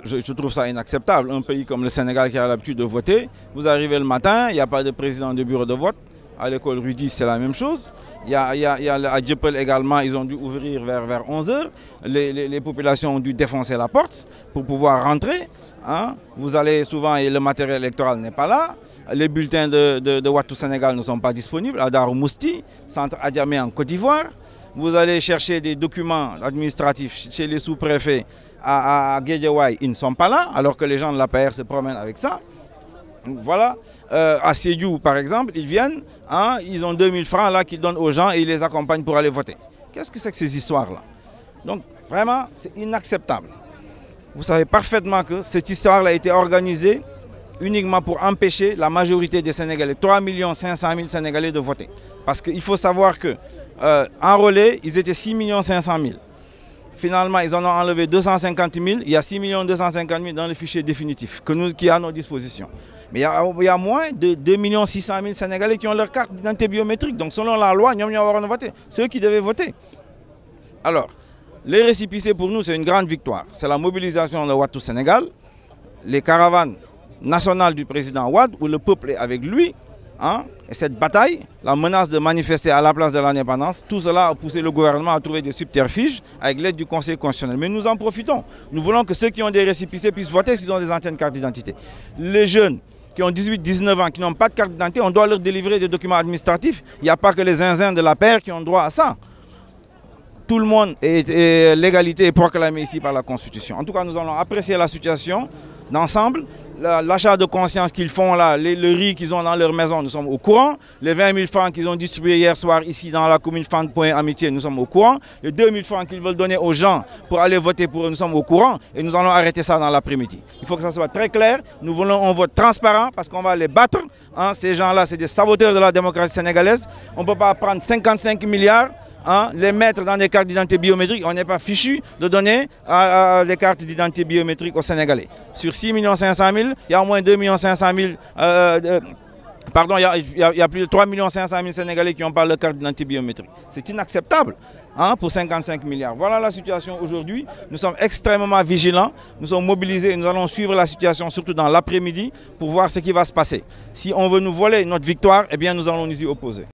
je trouve ça inacceptable. Un pays comme le Sénégal qui a l'habitude de voter, vous arrivez le matin, il n'y a pas de président de bureau de vote. À l'école Rudis, c'est la même chose. À Dieuppeul également, ils ont dû ouvrir vers 11 h. Les populations ont dû défoncer la porte pour pouvoir rentrer. Hein. Vous allez souvent et le matériel électoral n'est pas là. Les bulletins de Wattu Sénégal ne sont pas disponibles. À Darou Mousti, centre Adjamé en Côte d'Ivoire. Vous allez chercher des documents administratifs chez les sous-préfets à Guédiawaye, ils ne sont pas là, alors que les gens de l'APR se promènent avec ça. Voilà, à Sédhiou par exemple, ils viennent, hein, ils ont 2000 francs là qu'ils donnent aux gens et ils les accompagnent pour aller voter. Qu'est-ce que c'est que ces histoires-là? Donc vraiment, c'est inacceptable. Vous savez parfaitement que cette histoire-là a été organisée uniquement pour empêcher la majorité des Sénégalais, 3 500 000 Sénégalais de voter. Parce qu'il faut savoir qu'en relais, ils étaient 6 500 000. Finalement, ils en ont enlevé 250 000. Il y a 6 250 000 dans le fichier définitif qui est à nos dispositions. Mais il y a moins de 2 600 000 Sénégalais qui ont leur carte d'identité biométrique. Donc selon la loi, nous avons voté. C'est eux qui devaient voter. Alors, les récépissés pour nous, c'est une grande victoire. C'est la mobilisation de Wattu Sénégal, les caravanes nationales du président Wade, où le peuple est avec lui. Hein, et cette bataille, la menace de manifester à la place de l'indépendance, tout cela a poussé le gouvernement à trouver des subterfuges avec l'aide du Conseil constitutionnel. Mais nous en profitons. Nous voulons que ceux qui ont des récépissés puissent voter s'ils ont des anciennes cartes d'identité. Les jeunes qui ont 18-19 ans, qui n'ont pas de carte d'identité, on doit leur délivrer des documents administratifs. Il n'y a pas que les zinzins de la paire qui ont droit à ça. Tout le monde, l'égalité est proclamée ici par la Constitution. En tout cas, nous allons apprécier la situation d'ensemble. L'achat de conscience qu'ils font là, le riz qu'ils ont dans leur maison, nous sommes au courant. Les 20 000 francs qu'ils ont distribués hier soir ici dans la commune Fan-Point-Amitié, nous sommes au courant. Les 2 000 francs qu'ils veulent donner aux gens pour aller voter pour eux, nous sommes au courant. Et nous allons arrêter ça dans l'après-midi. Il faut que ça soit très clair. Nous voulons un vote transparent parce qu'on va les battre. Hein, ces gens-là, c'est des saboteurs de la démocratie sénégalaise. On ne peut pas prendre 55 milliards. Hein, les mettre dans des cartes d'identité biométriques, on n'est pas fichu de donner des cartes d'identité biométriques aux Sénégalais. Sur 6 500 000, il y a au moins 2 500 000, pardon, il y a plus de 3 500 000 Sénégalais qui n'ont pas de carte d'identité biométrique. C'est inacceptable hein, pour 55 milliards. Voilà la situation aujourd'hui. Nous sommes extrêmement vigilants, nous sommes mobilisés et nous allons suivre la situation, surtout dans l'après-midi, pour voir ce qui va se passer. Si on veut nous voler notre victoire, eh bien nous allons nous y opposer.